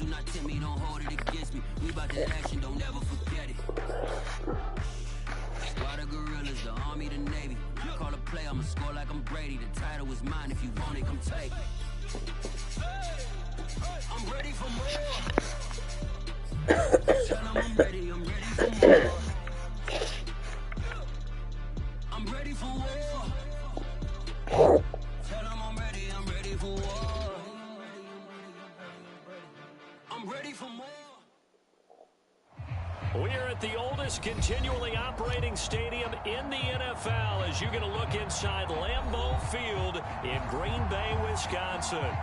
do not tempt me, don't hold it against me. We about that action, don't ever forget it. Squad of gorillas, the army, the navy. You call a play, I'ma score like I'm Brady. The title is mine, if you want it, come take it. I'm ready for more. Tell them I'm ready for more. I'm ready for war. Tell them I'm ready for war. I'm ready for more. We are at the oldest continually operating stadium in the NFL as you get a look inside Lambeau Field in Green Bay, Wisconsin.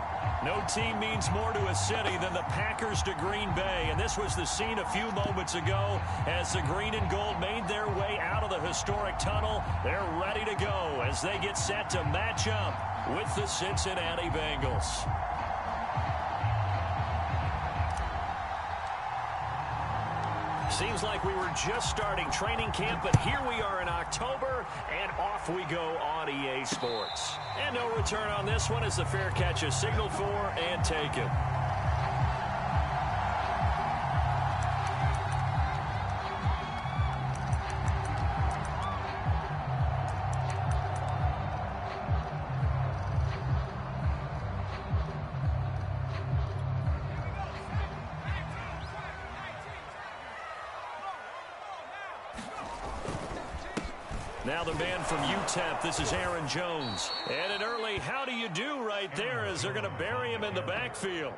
No team means more to a city than the Packers to Green Bay, and this was the scene a few moments ago as the green and gold made their way out of the historic tunnel. They're ready to go as they get set to match up with the Cincinnati Bengals. Seems like we were just starting training camp, but here we are in October, and off we go on EA Sports. And no return on this one as the fair catch is signaled for and taken. Now the man from UTEP, this is Aaron Jones. And an early how do you do right there as they're going to bury him in the backfield.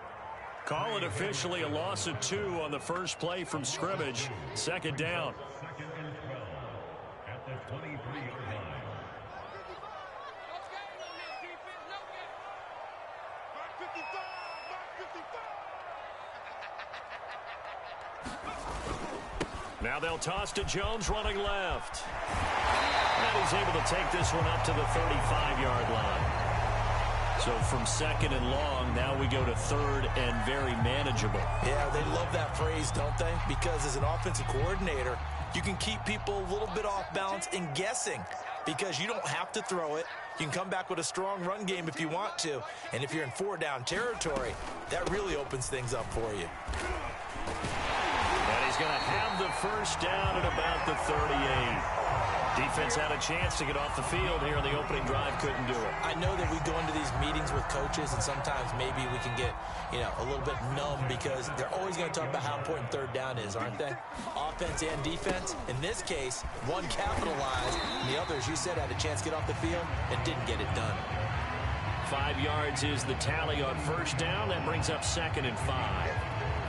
Call it officially a loss of 2 on the first play from scrimmage. Second down. At the 23-yard line. Now they'll toss to Jones running left. And he's able to take this one up to the 35-yard line. So from second and long, now we go to third and very manageable. Yeah, they love that phrase, don't they? Because as an offensive coordinator, you can keep people a little bit off balance and guessing because you don't have to throw it. You can come back with a strong run game if you want to. And if you're in 4-down territory, that really opens things up for you. And he's going to have the first down at about the 38. Defense had a chance to get off the field here in the opening drive, couldn't do it. I know that we go into these meetings with coaches, and sometimes maybe we can get, a little bit numb because they're always going to talk about how important third down is, aren't they? Offense and defense. In this case, one capitalized, and the other, as you said, had a chance to get off the field and didn't get it done. 5 yards is the tally on first down. That brings up 2nd and 5.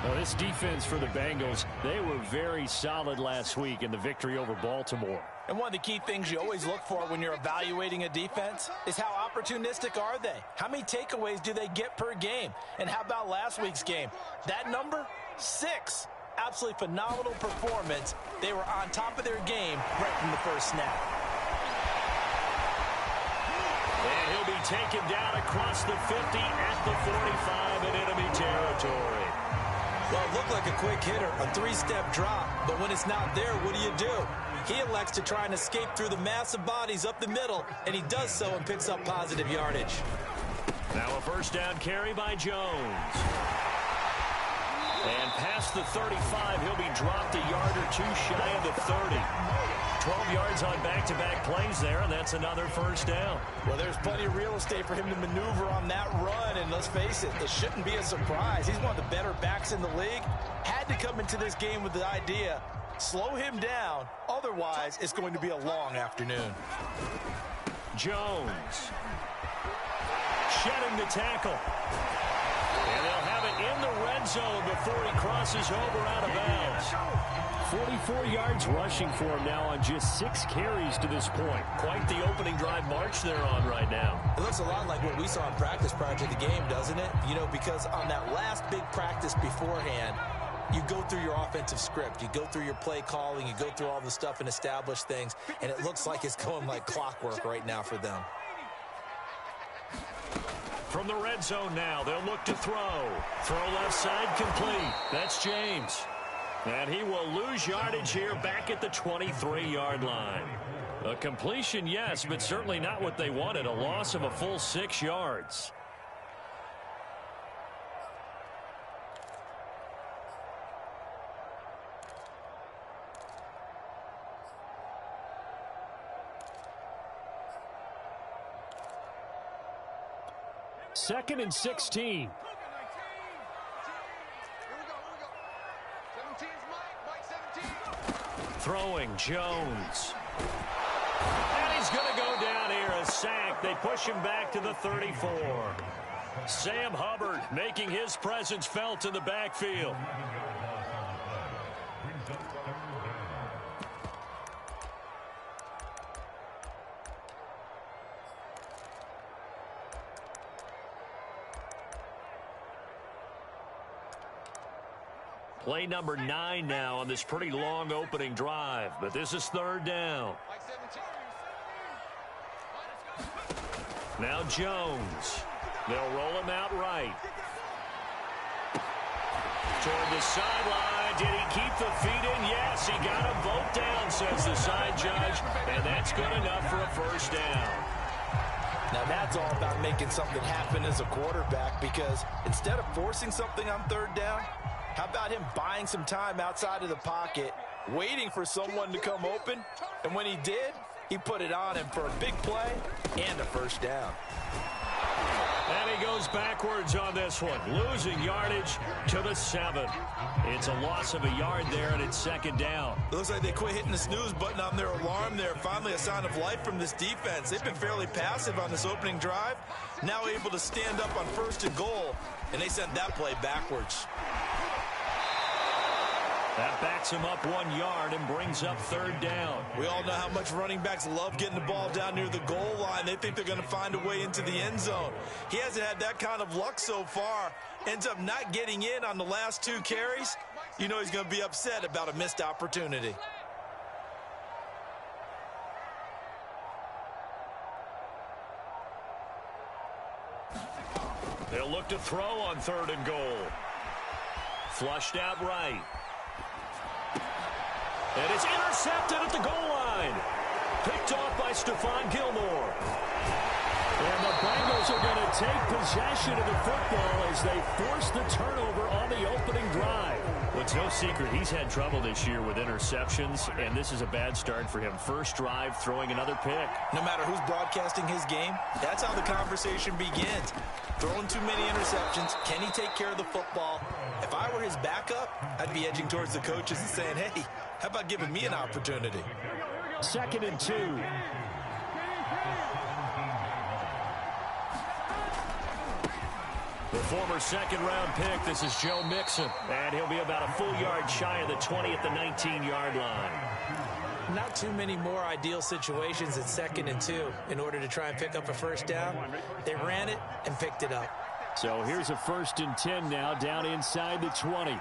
Now, this defense for the Bengals, they were very solid last week in the victory over Baltimore. And one of the key things you always look for when you're evaluating a defense is how opportunistic are they? How many takeaways do they get per game? And how about last week's game? That number? 6. Absolutely phenomenal performance. They were on top of their game right from the first snap. And he'll be taken down across the 50 at the 45 in enemy territory. Well, it looked like a quick hitter, a 3-step drop, but when it's not there, what do? He elects to try and escape through the massive bodies up the middle, and he does so and picks up positive yardage. Now a first down carry by Jones. And past the 35, he'll be dropped a yard or two shy of the 30. 12 yards on back-to-back plays there, and that's another first down. Well, there's plenty of real estate for him to maneuver on that run, and let's face it, it shouldn't be a surprise. He's one of the better backs in the league. Had to come into this game with the idea, slow him down, otherwise it's going to be a long afternoon. Jones. Shedding the tackle. And they'll have it in the red zone before he crosses over out of bounds. 44 yards rushing for him now on just 6 carries to this point. Quite the opening drive march they're on right now. It looks a lot like what we saw in practice prior to the game, doesn't it? Because on that last big practice beforehand, you go through your offensive script. You go through your play calling. You go through all the stuff and establish things. And it looks like it's going like clockwork right now for them. From the red zone now, they'll look to throw. Throw left side complete. That's James. And he will lose yardage here back at the 23-yard line. A completion, yes, but certainly not what they wanted. A loss of a full 6 yards. 2nd and 16. Throwing Jones. And he's going to go down here, a sack. They push him back to the 34. Sam Hubbard making his presence felt in the backfield. Play number 9 now on this pretty long opening drive, but this is 3rd down. Now Jones. They'll roll him out right. Toward the sideline. Did he keep the feet in? Yes, he got a vote down, says the side judge, and that's good enough for a first down. Now that's all about making something happen as a quarterback, because instead of forcing something on 3rd down, how about him buying some time outside of the pocket, waiting for someone to come open, and when he did, he put it on him for a big play and a first down. And he goes backwards on this one, losing yardage to the 7. It's a loss of a yard there, and it's 2nd down. It looks like they quit hitting the snooze button on their alarm there. Finally a sign of life from this defense. They've been fairly passive on this opening drive, now able to stand up on 1st and goal, and they sent that play backwards. That backs him up 1 yard and brings up 3rd down. We all know how much running backs love getting the ball down near the goal line. They think they're going to find a way into the end zone. He hasn't had that kind of luck so far. Ends up not getting in on the last 2 carries. You know he's going to be upset about a missed opportunity. They'll look to throw on 3rd and goal. Flushed out right. And it's intercepted at the goal line. Picked off by Stephon Gilmore. And the Bengals are going to take possession of the football as they force the turnover on the opening drive. Well, it's no secret he's had trouble this year with interceptions, and this is a bad start for him. First drive, throwing another pick. No matter who's broadcasting his game, that's how the conversation begins. Throwing too many interceptions. Can he take care of the football? If I were his backup, I'd be edging towards the coaches and saying, hey, how about giving me an opportunity? 2nd and 2. The former 2nd-round pick, this is Joe Mixon. And he'll be about a full yard shy of the 20 at the 19-yard line. Not too many more ideal situations at 2nd and 2 in order to try and pick up a first down. They ran it and picked it up. So here's a 1st and 10 now, down inside the 20.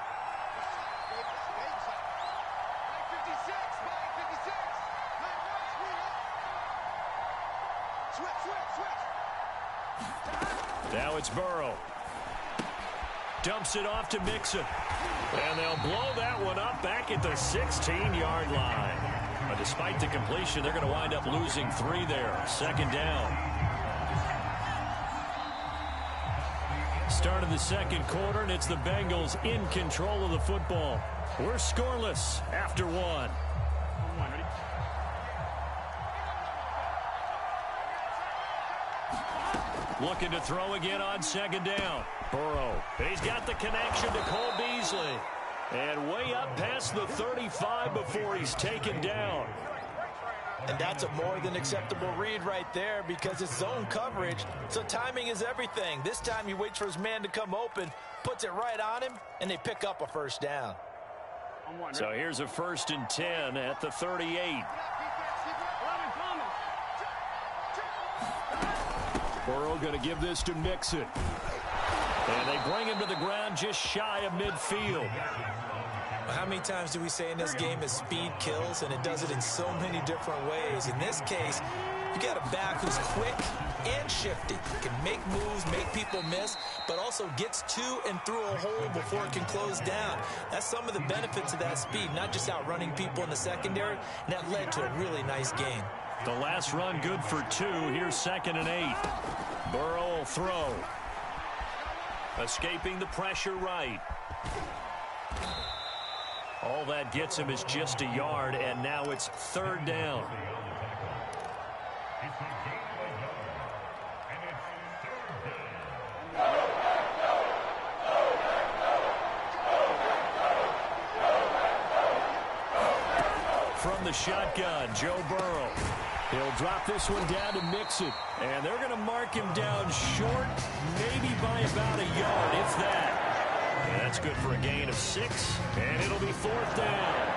Now it's Burrow. Dumps it off to Mixon. And they'll blow that one up back at the 16-yard line. But despite the completion, they're going to wind up losing 3 there. 2nd down. Start of the 2nd quarter, and it's the Bengals in control of the football. We're scoreless after 1. Looking to throw again on 2nd down. Burrow. He's got the connection to Cole Beasley. And way up past the 35 before he's taken down. And that's a more than acceptable read right there because it's zone coverage, so timing is everything. This time he waits for his man to come open, puts it right on him, and they pick up a first down. So here's a 1st and 10 at the 38. Burrow going to give this to Mixon. And they bring him to the ground just shy of midfield. How many times do we say in this game is speed kills, and it does it in so many different ways. In this case, you got a back who's quick and shifty, can make moves, make people miss, but also gets to and through a hole before it can close down. That's some of the benefits of that speed, not just outrunning people in the secondary, and that led to a really nice game. The last run good for 2. Here's 2nd and 8. Burrow will throw. Escaping the pressure right. All that gets him is just a yard, and now it's 3rd down. from the shotgun, Joe Burrow. He'll drop this one down to Mixon. And they're going to mark him down short, maybe by about a yard, if that. And that's good for a gain of 6, and it'll be 4th down.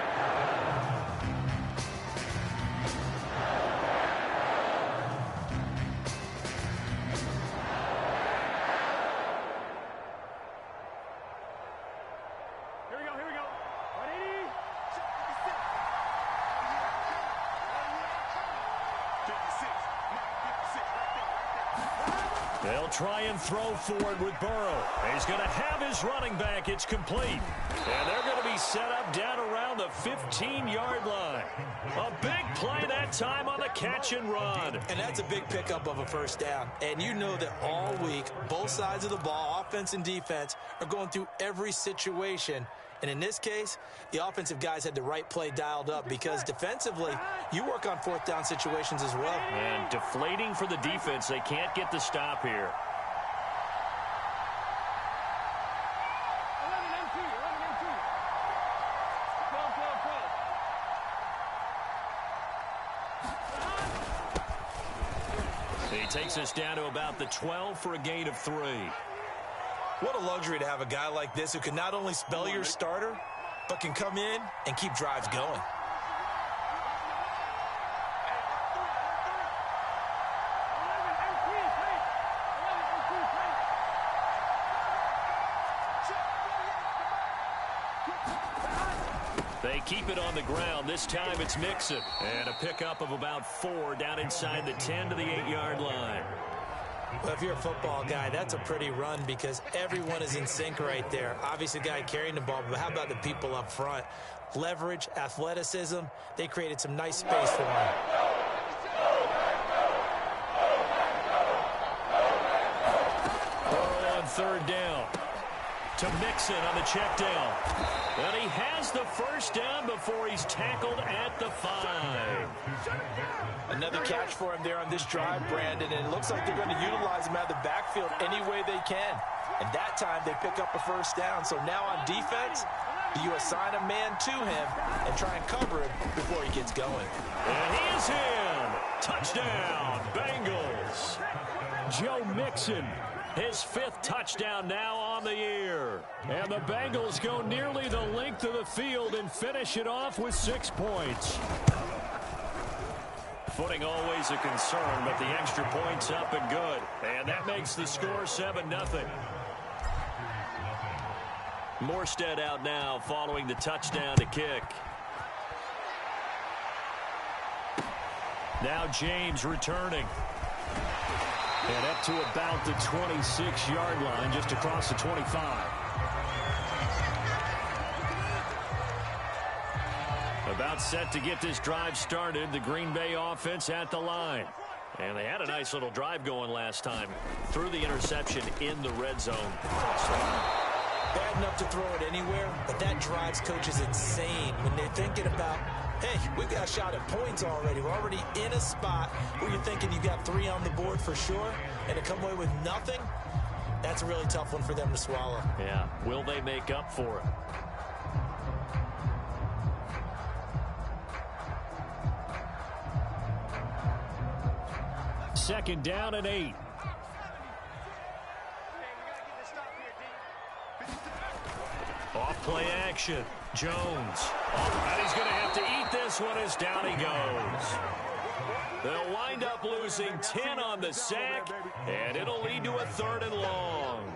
They'll try and throw forward with Burrow. He's going to have his running back. It's complete. And they're going to be set up down around the 15-yard line. A big play that time on the catch and run. And that's a big pickup of a first down. And you know that all week, both sides of the ball, offense and defense, are going through every situation. And in this case, the offensive guys had the right play dialed up because defensively, you work on 4th down situations as well. And deflating for the defense. They can't get the stop here. He takes us down to about the 12 for a gain of 3. What a luxury to have a guy like this who can not only spell your starter, but can come in and keep drives going. They keep it on the ground. This time it's Mixon. And a pickup of about 4 down inside the 10 to the 8-yard line. Well, if you're a football guy, that's a pretty run because everyone is in sync right there. Obviously, the guy carrying the ball, but how about the people up front? Leverage, athleticism, they created some nice space for him. Burrow on 3rd down. To Mixon on the check down. And he has the first down before he's tackled at the 5. Another catch for him there on this drive, Brandon, and it looks like they're going to utilize him out of the backfield any way they can. And that time they pick up a first down. So now on defense, you assign a man to him and try and cover him before he gets going. And he is in. Touchdown, Bengals. Joe Mixon, his 5th touchdown now on the year. And the Bengals go nearly the length of the field and finish it off with 6 points. Footing always a concern, but the extra point's up and good. And that makes the score 7-0. Morstead out now following the touchdown to kick. Now James returning. And up to about the 26-yard line, just across the 25. About set to get this drive started. The Green Bay offense at the line. And they had a nice little drive going last time. Threw the interception in the red zone. Bad enough to throw it anywhere, but that drives coaches insane when they're thinking about, hey, we've got a shot at points already. We're already in a spot where you're thinking you've got 3 on the board for sure, and to come away with nothing, that's a really tough one for them to swallow. Yeah, will they make up for it? Second down and 8. Off play action. Jones. And he's going to have to eat this one as down he goes. They'll wind up losing 10 on the sack, and it'll lead to a 3rd and long.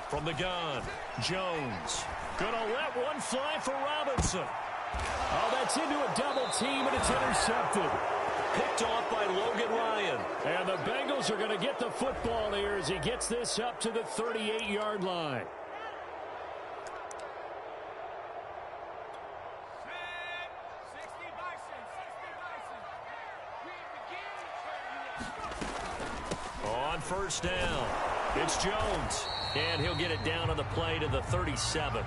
From the gun, Jones. Gonna let one fly for Robinson. Oh, that's into a double team, and it's intercepted. Picked off by Logan Ryan. And the Bengals are going to get the football here as he gets this up to the 38-yard line. On first down, it's Jones. And he'll get it down on the play to the 37.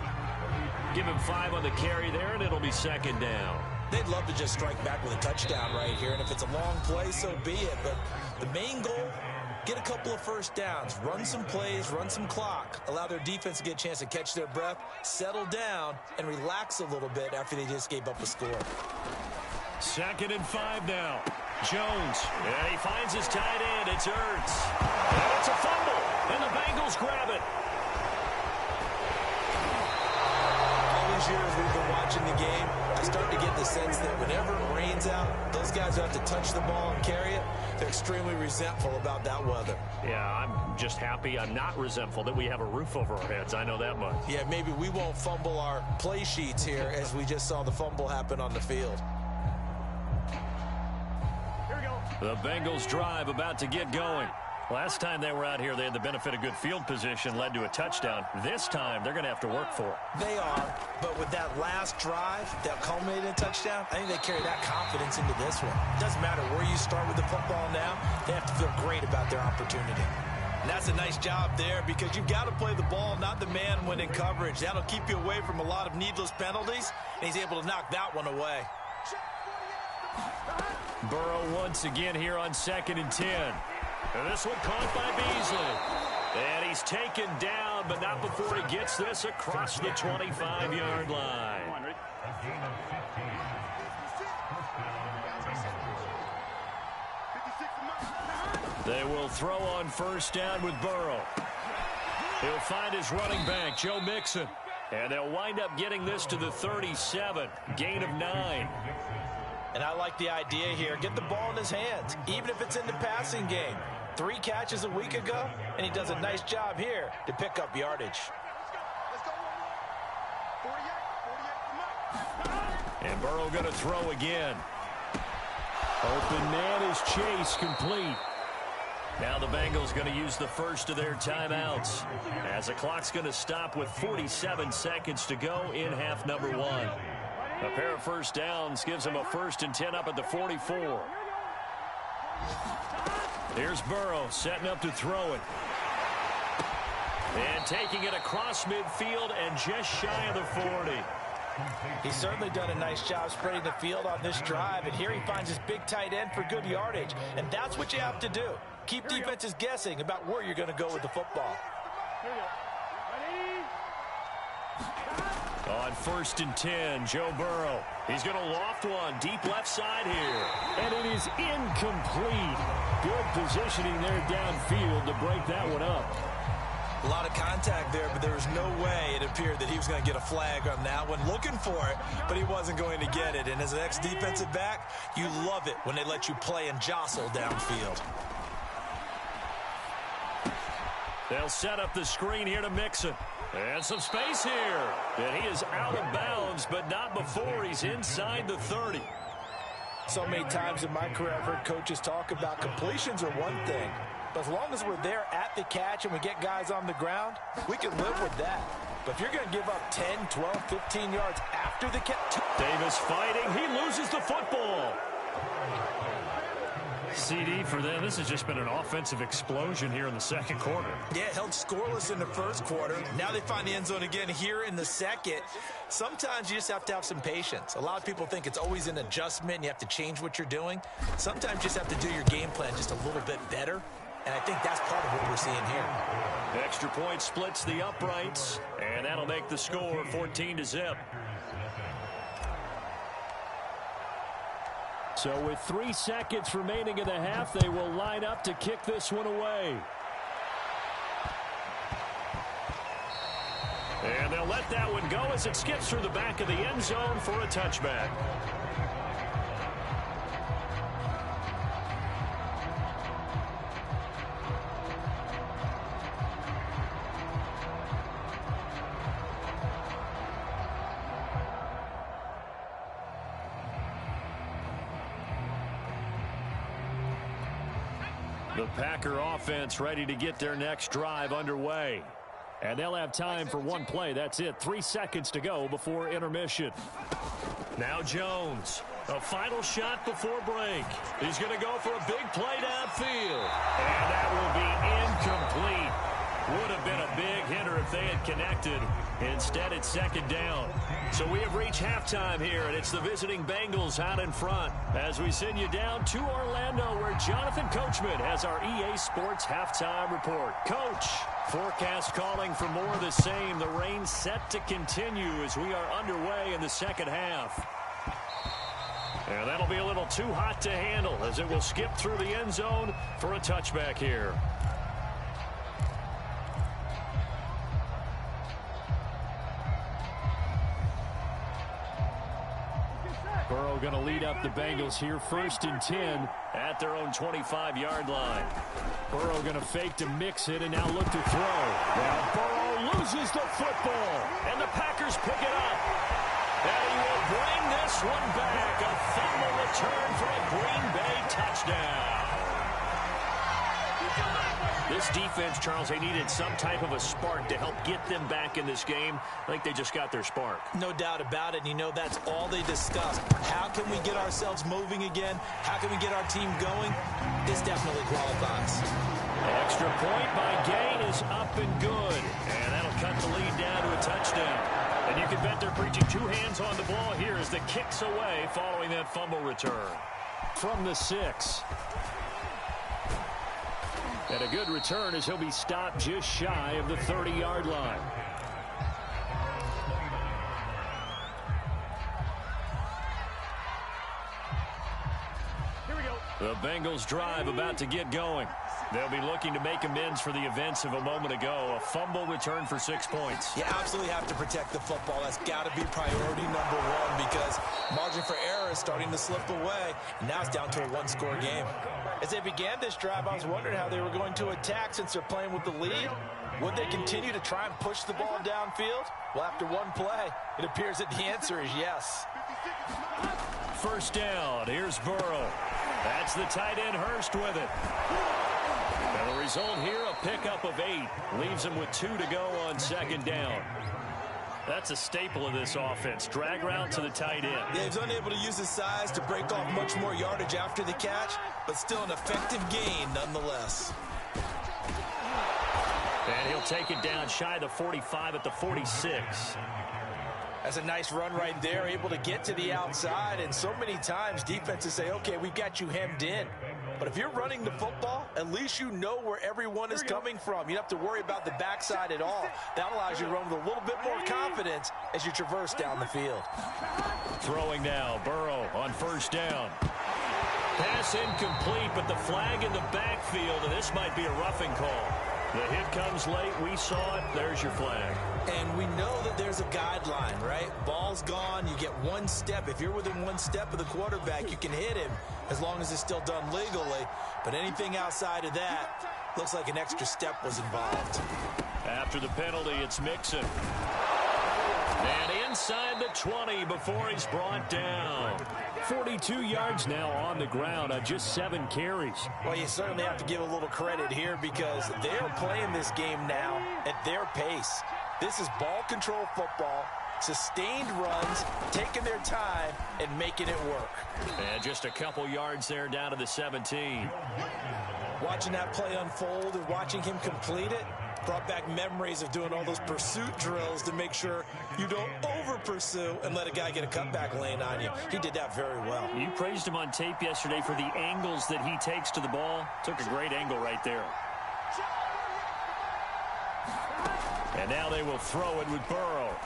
Give him 5 on the carry there, and it'll be second down. They'd love to just strike back with a touchdown right here, and if it's a long play, so be it. But the main goal, get a couple of first downs, run some plays, run some clock, allow their defense to get a chance to catch their breath, settle down, and relax a little bit after they just gave up a score. 2nd and 5 now. Jones, and he finds his tight end. It's Ertz. And it's a fumble, and the Bengals grab it. All these years we've been watching the game, I start to get the sense that whenever it rains out, those guys who have to touch the ball and carry it, they're extremely resentful about that weather. Yeah, I'm just happy I'm not resentful that we have a roof over our heads. I know that much. Yeah, maybe we won't fumble our play sheets here as we just saw the fumble happen on the field. The Bengals drive about to get going. Last time they were out here, they had the benefit of good field position, led to a touchdown. This time, they're going to have to work for it. They are, but with that last drive that culminated in a touchdown, I think they carry that confidence into this one. It doesn't matter where you start with the football now, they have to feel great about their opportunity. And that's a nice job there because you've got to play the ball, not the man when in coverage. That'll keep you away from a lot of needless penalties, and he's able to knock that one away. Burrow once again here on 2nd and 10. And this one caught by Beasley. And he's taken down, but not before he gets this across the 25-yard line. They will throw on first down with Burrow. He'll find his running back, Joe Mixon. And they'll wind up getting this to the 37. Gain of 9. And I like the idea here. Get the ball in his hands, even if it's in the passing game. 3 catches a week ago, and he does a nice job here to pick up yardage. And Burrow going to throw again. Open man is Chase, complete. Now the Bengals going to use the first of their timeouts, as the clock's going to stop with 47 seconds to go in half number 1. A pair of first downs gives him a 1st and 10 up at the 44. Here's Burrow setting up to throw it. And taking it across midfield and just shy of the 40. He's certainly done a nice job spreading the field on this drive, and here he finds his big tight end for good yardage. And that's what you have to do. Keep defenses guessing about where you're going to go with the football. On 1st and 10, Joe Burrow. He's going to loft one deep left side here. And it is incomplete. Good positioning there downfield to break that one up. A lot of contact there, but there was no way it appeared that he was going to get a flag on that one. Looking for it, but he wasn't going to get it. And as an ex-defensive back, you love it when they let you play and jostle downfield. They'll set up the screen here to Mixon. And some space here. And he is out of bounds, but not before he's inside the 30. So many times in my career, I've heard coaches talk about completions are one thing. But as long as we're there at the catch and we get guys on the ground, we can live with that. But if you're going to give up 10, 12, 15 yards after the catch. Davis fighting. He loses the football. CD for them. This has just been an offensive explosion here in the second quarter. Yeah, held scoreless in the first quarter. Now they find the end zone again here in the second. Sometimes you just have to have some patience. A lot of people think it's always an adjustment and you have to change what you're doing. Sometimes you just have to do your game plan just a little bit better. And I think that's part of what we're seeing here. Extra point splits the uprights, and that'll make the score 14-0. So with 3 seconds remaining in the half, they will line up to kick this one away. And they'll let that one go as it skips through the back of the end zone for a touchback. The Packer offense ready to get their next drive underway. And they'll have time for one play. That's it. 3 seconds to go before intermission. Now Jones, a final shot before break. He's going to go for a big play downfield. And that will be incomplete. Would have been a big hitter if they had connected. Instead, it's second down. So we have reached halftime here, and it's the visiting Bengals out in front as we send you down to Orlando, where Jonathan Coachman has our EA Sports halftime report. Coach, forecast calling for more of the same. The rain set to continue as we are underway in the second half. And that'll be a little too hot to handle as it will skip through the end zone for a touchback here. Burrow going to lead up the Bengals here, 1st and 10 at their own 25-yard line. Burrow going to fake to mix it and now look to throw. Now Burrow loses the football, and the Packers pick it up. And he will bring this one back. A fumble return for a Green Bay touchdown. This defense, Charles, they needed some type of a spark to help get them back in this game. I think they just got their spark. No doubt about it. And you know, that's all they discussed. How can we get ourselves moving again? How can we get our team going? This definitely qualifies. Extra point by Gain is up and good. And that'll cut the lead down to a touchdown. And you can bet they're preaching 2 hands on the ball here as the kick's away following that fumble return. From the 6. And a good return as he'll be stopped just shy of the 30-yard line. Here we go. The Bengals drive about to get going. They'll be looking to make amends for the events of a moment ago. A fumble return for 6 points. You absolutely have to protect the football. That's got to be priority number 1 because margin for error is starting to slip away. And now it's down to a 1-score game. As they began this drive, I was wondering how they were going to attack since they're playing with the lead. Would they continue to try and push the ball downfield? Well, after one play, it appears that the answer is yes. 1st down. Here's Burrow. That's the tight end Hurst with it. And the result here, a pickup of 8. Leaves him with 2 to go on 2nd down. That's a staple of this offense. Drag route to the tight end. Yeah, he's unable to use his size to break off much more yardage after the catch, but still an effective gain nonetheless. And he'll take it down shy of the 45 at the 46. That's a nice run right there, able to get to the outside. And so many times defenses say, okay, we've got you hemmed in. But if you're running the football, at least you know where everyone is coming from. You don't have to worry about the backside at all. That allows you to run with a little bit more confidence as you traverse down the field. Throwing now, Burrow on 1st down. Pass incomplete, but the flag in the backfield, and this might be a roughing call. The hit comes late. We saw it. There's your flag. And we know that there's a guideline, right? Ball's gone. You get 1 step. If you're within 1 step of the quarterback, you can hit him as long as it's still done legally. But anything outside of that, looks like an extra step was involved. After the penalty, it's Mixon. And inside the 20 before he's brought down. 42 yards now on the ground on just 7 carries. Well, you certainly have to give a little credit here because they're playing this game now at their pace. This is ball control football, sustained runs, taking their time, and making it work. And just a couple yards there down to the 17. Watching that play unfold and watching him complete it brought back memories of doing all those pursuit drills to make sure you don't over-pursue and let a guy get a cutback lane on you. He did that very well. You praised him on tape yesterday for the angles that he takes to the ball. Took a great angle right there. And now they will throw it with Burrow.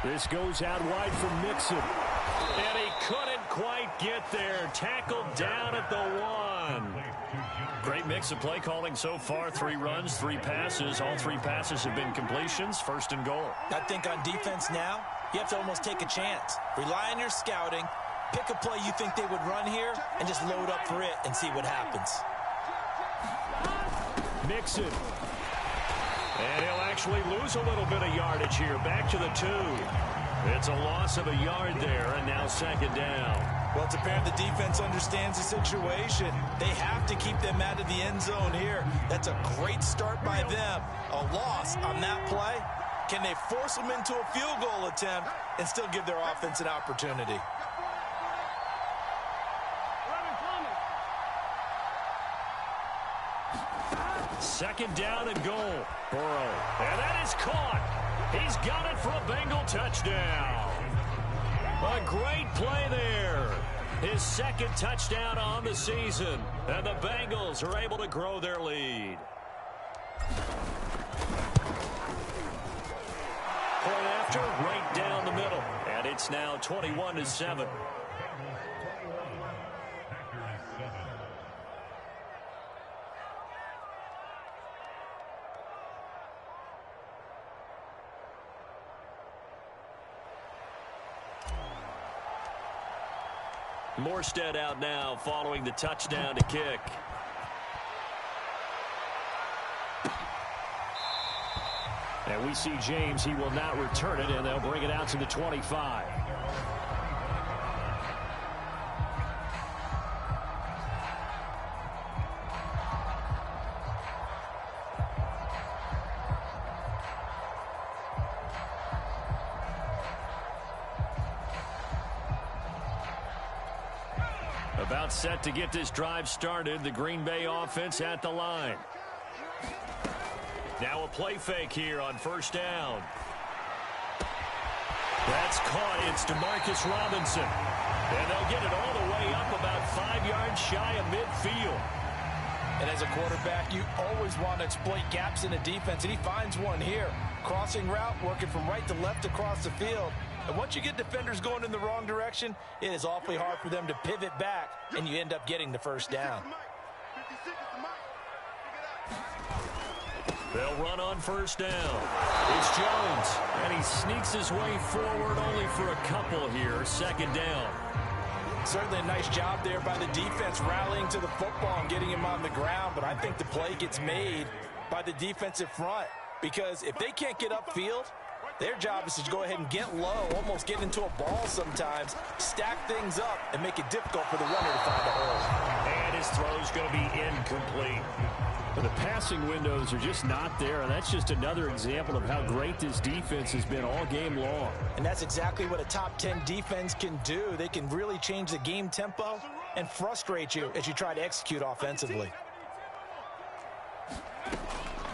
This goes out wide for Mixon. And he couldn't quite get there. Tackled down at the 1. Great mix of play calling so far. 3 runs, 3 passes. All 3 passes have been completions. 1st and goal. I think on defense now, you have to almost take a chance. Rely on your scouting. Pick a play you think they would run here and just load up for it and see what happens. Mixon. And he'll actually lose a little bit of yardage here. Back to the 2. It's a loss of a yard there, and now 2nd down. Well, it's apparent the defense understands the situation. They have to keep them out of the end zone here. That's a great start by them. A loss on that play Can they force them into a field goal attempt and still give their offense an opportunity? Second down and goal. Burrow. And that is caught. He's got it for a Bengal touchdown. A great play there. His second touchdown on the season. And the Bengals are able to grow their lead. Point after, right down the middle. And it's now 21-7. Morstead out now following the touchdown to kick. And we see James. He will not return it, and they'll bring it out to the 25. About set to get this drive started. The Green Bay offense at the line. Now a play fake here on first down. That's caught. It's DeMarcus Robinson. And they'll get it all the way up about 5 yards shy of midfield. And as a quarterback, you always want to exploit gaps in the defense, and he finds one here. Crossing route, working from right to left across the field. And once you get defenders going in the wrong direction, it is awfully hard for them to pivot back, and you end up getting the first down. They'll run on first down. It's Jones, and he sneaks his way forward only for a couple here. Second down. Certainly a nice job there by the defense rallying to the football and getting him on the ground, but I think the play gets made by the defensive front, because if they can't get upfield, their job is to go ahead and get low, almost get into a ball sometimes, stack things up, and make it difficult for the runner to find a hole. And his throw's going to be incomplete. But the passing windows are just not there, and that's just another example of how great this defense has been all game long. And that's exactly what a top 10 defense can do. They can really change the game tempo and frustrate you as you try to execute offensively.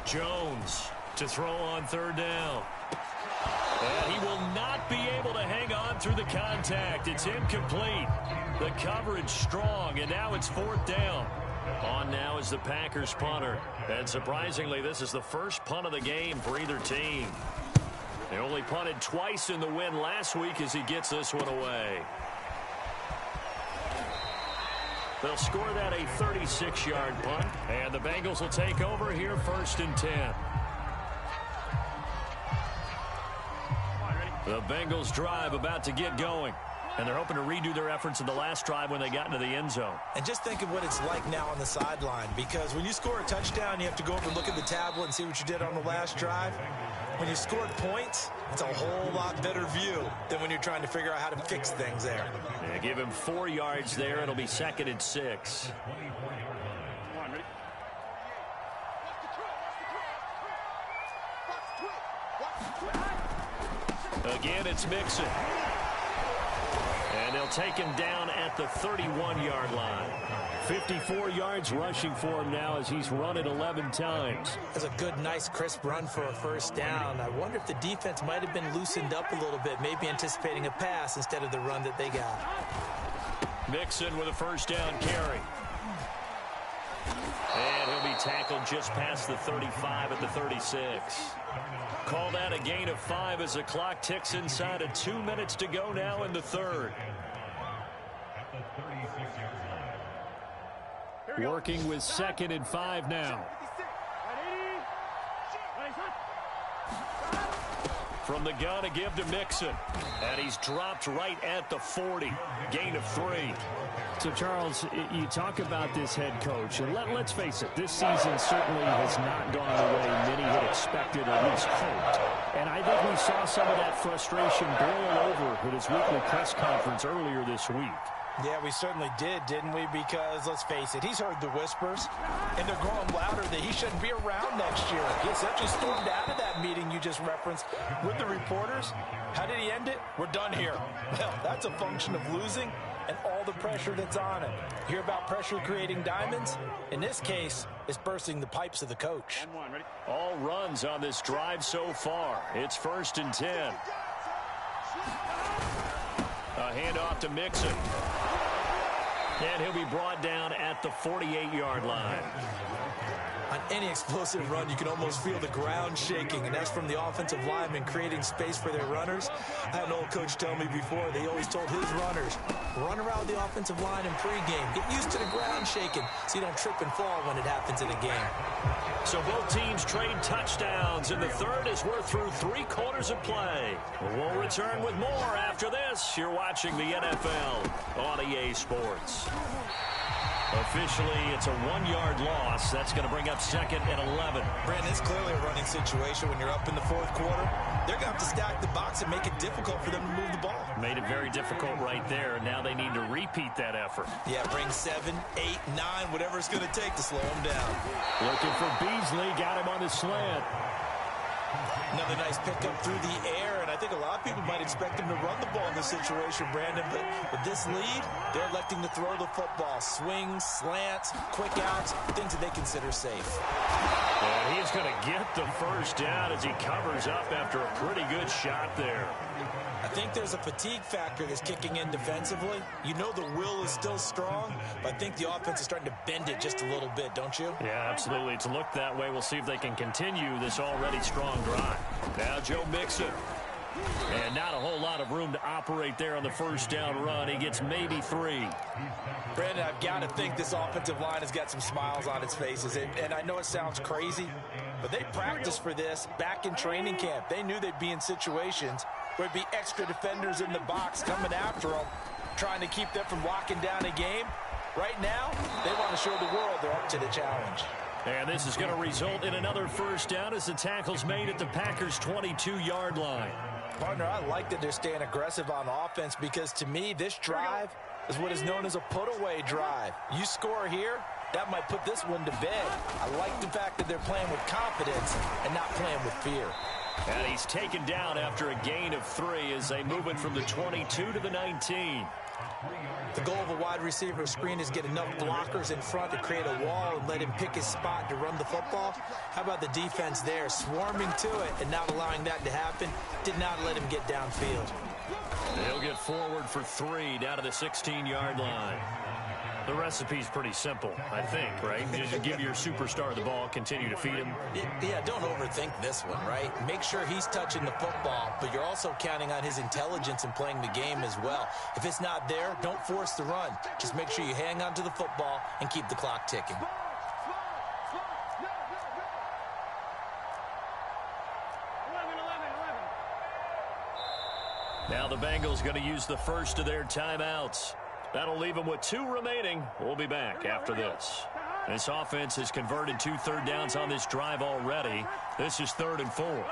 Jones to throw on third down. And he will not be able to hang on through the contact. It's incomplete. The coverage strong, and now it's fourth down. On now is the Packers punter. And surprisingly, this is the first punt of the game for either team. They only punted twice in the win last week as he gets this one away. They'll score that a 36-yard punt. And the Bengals will take over here first and 10. The Bengals drive about to get going. And they're hoping to redo their efforts in the last drive when they got into the end zone. And just think of what it's like now on the sideline, because when you score a touchdown, you have to go over and look at the tablet and see what you did on the last drive. When you scored points, it's a whole lot better view than when you're trying to figure out how to fix things there. Yeah, give him 4 yards there. It'll be second and 6. Again, it's Mixon. And they'll take him down at the 31-yard line. 54 yards rushing for him now as he's run it 11 times. That's a good, nice, crisp run for a first down. I wonder if the defense might have been loosened up a little bit, maybe anticipating a pass instead of the run that they got. Mixon with a first down carry. And he'll be tackled just past the 35 at the 36. Call that a gain of 5 as the clock ticks inside of 2 minutes to go now in the third. Working with second and 5 now. From the gun, a give to Mixon. And he's dropped right at the 40. Gain of 3. So, Charles, you talk about this head coach, and let's face it, this season certainly has not gone the way many had expected or at least hoped. And I think we saw some of that frustration boil over at his weekly press conference earlier this week. Yeah, we certainly did, didn't we? Because, let's face it, he's heard the whispers, and they're growing louder that he shouldn't be around next year. He essentially stormed out of that meeting you just referenced with the reporters. How did he end it? We're done here. Well, that's a function of losing and all the pressure that's on him. Hear about pressure creating diamonds? In this case, it's bursting the pipes of the coach. All runs on this drive so far. It's 1st and 10. A handoff to Mixon. And he'll be brought down at the 48-yard line. On any explosive run, you can almost feel the ground shaking, and that's from the offensive linemen creating space for their runners. I had an old coach tell me before, they always told his runners, run around the offensive line in pregame. Get used to the ground shaking so you don't trip and fall when it happens in a game. So both teams trade touchdowns in the third as we're through 3 quarters of play. We'll return with more after this. You're watching the NFL on EA Sports. Officially, it's a 1-yard loss. That's going to bring up 2nd and 11. Brandon, it's clearly a running situation when you're up in the 4th quarter. They're going to have to stack the box and make it difficult for them to move the ball. Made it very difficult right there. Now they need to repeat that effort. Yeah, bring 7, 8, 9, whatever it's going to take to slow them down. Looking for Beasley. Got him on the slant. Another nice pickup through the air, and I think a lot of people might expect him to run the ball in this situation, Brandon, but with this lead, they're electing to throw the football. Swings, slants, quick outs, things that they consider safe. And he is going to get the first down as he covers up after a pretty good shot there. I think there's a fatigue factor that's kicking in defensively. You know the will is still strong, but I think the offense is starting to bend it just a little bit, don't you? Yeah, absolutely. It's looked that way. We'll see if they can continue this already strong drive. Now Joe Mixon. And not a whole lot of room to operate there on the first down run. He gets maybe 3. Brandon, I've got to think this offensive line has got some smiles on its faces. And I know it sounds crazy, but they practiced for this back in training camp. They knew they'd be in situations where there'd be extra defenders in the box coming after them, trying to keep them from locking down a game. Right now, they want to show the world they're up to the challenge. And this is going to result in another first down as the tackle's made at the Packers' 22-yard line. Partner, I like that they're staying aggressive on offense because, to me, this drive is what is known as a put-away drive. You score here, that might put this one to bed. I like the fact that they're playing with confidence and not playing with fear. And he's taken down after a gain of 3 as they move it from the 22 to the 19. The goal of a wide receiver screen is get enough blockers in front to create a wall and let him pick his spot to run the football. How about the defense there, swarming to it and not allowing that to happen? Did not let him get downfield. He'll get forward for 3 down to the 16-yard line. The recipe's pretty simple, I think, right? You just give your superstar the ball, continue to feed him. Yeah, don't overthink this one, right? Make sure he's touching the football, but you're also counting on his intelligence in playing the game as well. If it's not there, don't force the run. Just make sure you hang on to the football and keep the clock ticking. Now the Bengals going to use the first of their timeouts. That'll leave them with 2 remaining. We'll be back after this. This offense has converted 2 third downs on this drive already. This is 3rd and 4.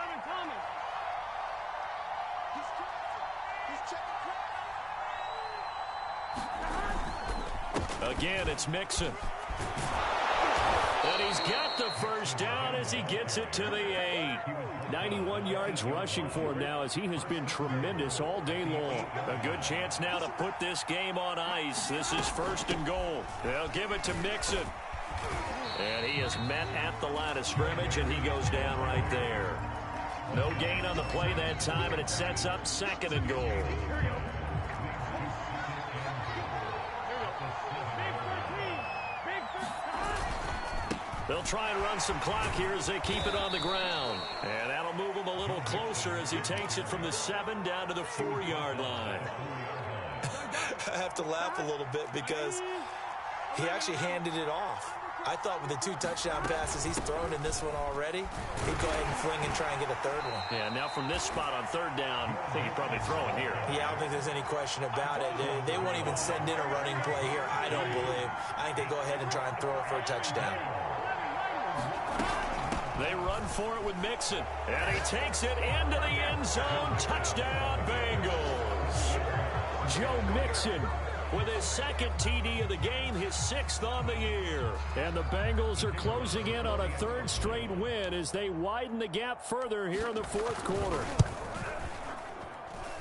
Again, it's Mixon. And he's got the first down as he gets it to the 8. 91 yards rushing for him now as he has been tremendous all day long. A good chance now to put this game on ice. This is 1st and goal. They'll give it to Mixon. And he is met at the line of scrimmage, and he goes down right there. No gain on the play that time, and it sets up 2nd and goal. They'll try and run some clock here as they keep it on the ground. And that'll move him a little closer as he takes it from the 7 down to the 4-yard line. I have to laugh a little bit because he actually handed it off. I thought with the 2 touchdown passes he's thrown in this one already, he'd go ahead and fling and try and get a 3rd one. Yeah, now from this spot on 3rd down, I think he'd probably throw it here. Yeah, I don't think there's any question about it. They won't even send in a running play here, I don't believe. I think they go ahead and try and throw it for a touchdown. They run for it with Mixon, and he takes it into the end zone. Touchdown, Bengals. Joe Mixon with his second TD of the game, his 6th on the year. And the Bengals are closing in on a 3rd straight win as they widen the gap further here in the 4th quarter.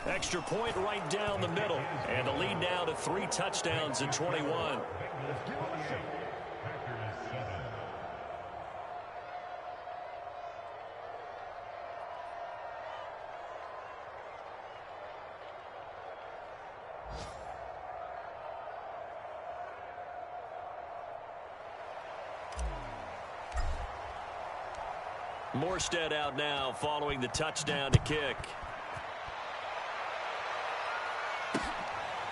Extra point right down the middle. And the lead now to 3 touchdowns in 21. Morstead out now following the touchdown to kick.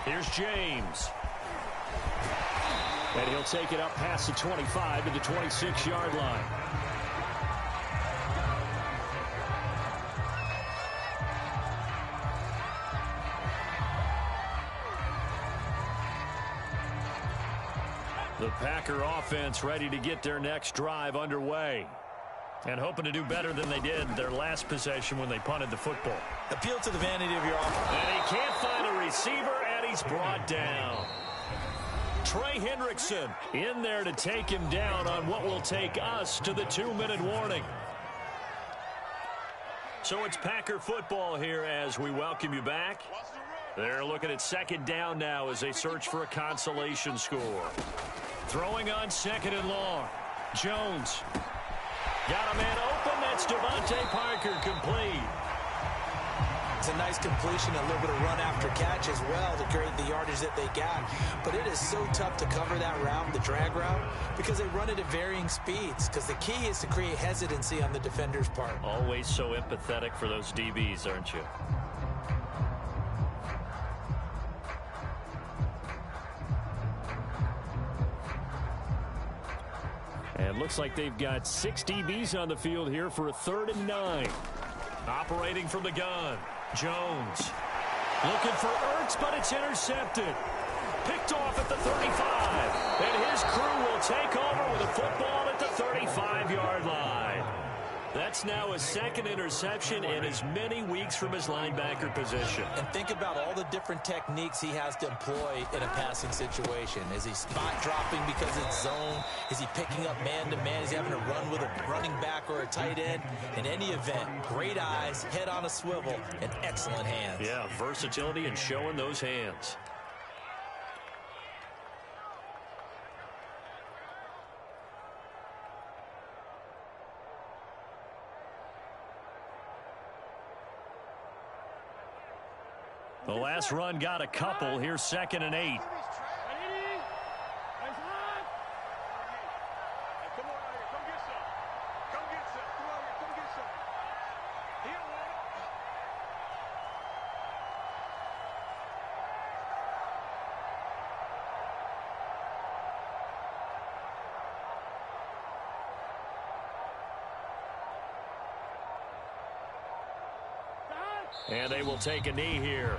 Here's James. And he'll take it up past the 25 to the 26-yard line. The Packer offense ready to get their next drive underway. And hoping to do better than they did their last possession when they punted the football. Appeal to the vanity of your offense. And he can't find a receiver, and he's brought down. Trey Hendrickson in there to take him down on what will take us to the 2-minute warning. So it's Packer football here as we welcome you back. They're looking at 2nd down now as they search for a consolation score. Throwing on 2nd and long. Jones. Got a man open. That's Devontae Parker complete. It's a nice completion, a little bit of run after catch as well to create the yardage that they got. But it is so tough to cover that route, the drag route, because they run it at varying speeds. Because the key is to create hesitancy on the defender's part. Always so empathetic for those DBs, aren't you? And looks like they've got 6 DBs on the field here for a 3rd and 9. Operating from the gun. Jones. Looking for Ertz, but it's intercepted. Picked off at the 35. And his crew will take over with a football at the 35-yard line. That's now his 2nd interception in as many weeks from his linebacker position. And think about all the different techniques he has to employ in a passing situation. Is he spot dropping because it's zone? Is he picking up man-to-man? Is he having to run with a running back or a tight end? In any event, great eyes, head on a swivel, and excellent hands. Yeah, versatility and showing those hands. The last run got a couple. Here's 2nd and 8. And they will take a knee here.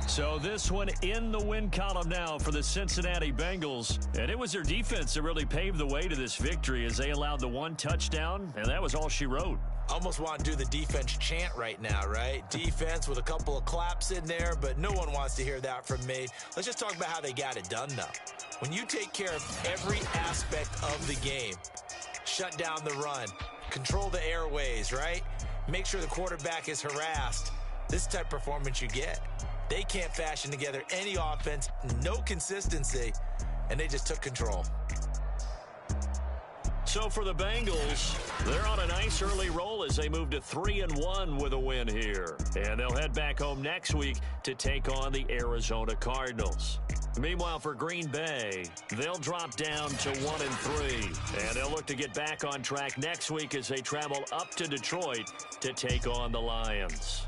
So this one in the win column now for the Cincinnati Bengals. And it was their defense that really paved the way to this victory as they allowed the 1 touchdown, and that was all she wrote. Almost want to do the defense chant right now, right? Defense with a couple of claps in there, but no one wants to hear that from me. Let's just talk about how they got it done, though. When you take care of every aspect of the game, shut down the run, control the airways, right? Make sure the quarterback is harassed. This type of performance you get. They can't fashion together any offense, no consistency, and they just took control. So for the Bengals, they're on a nice early roll as they move to 3-1 with a win here. And they'll head back home next week to take on the Arizona Cardinals. Meanwhile, for Green Bay, they'll drop down to 1-3. And they'll look to get back on track next week as they travel up to Detroit to take on the Lions.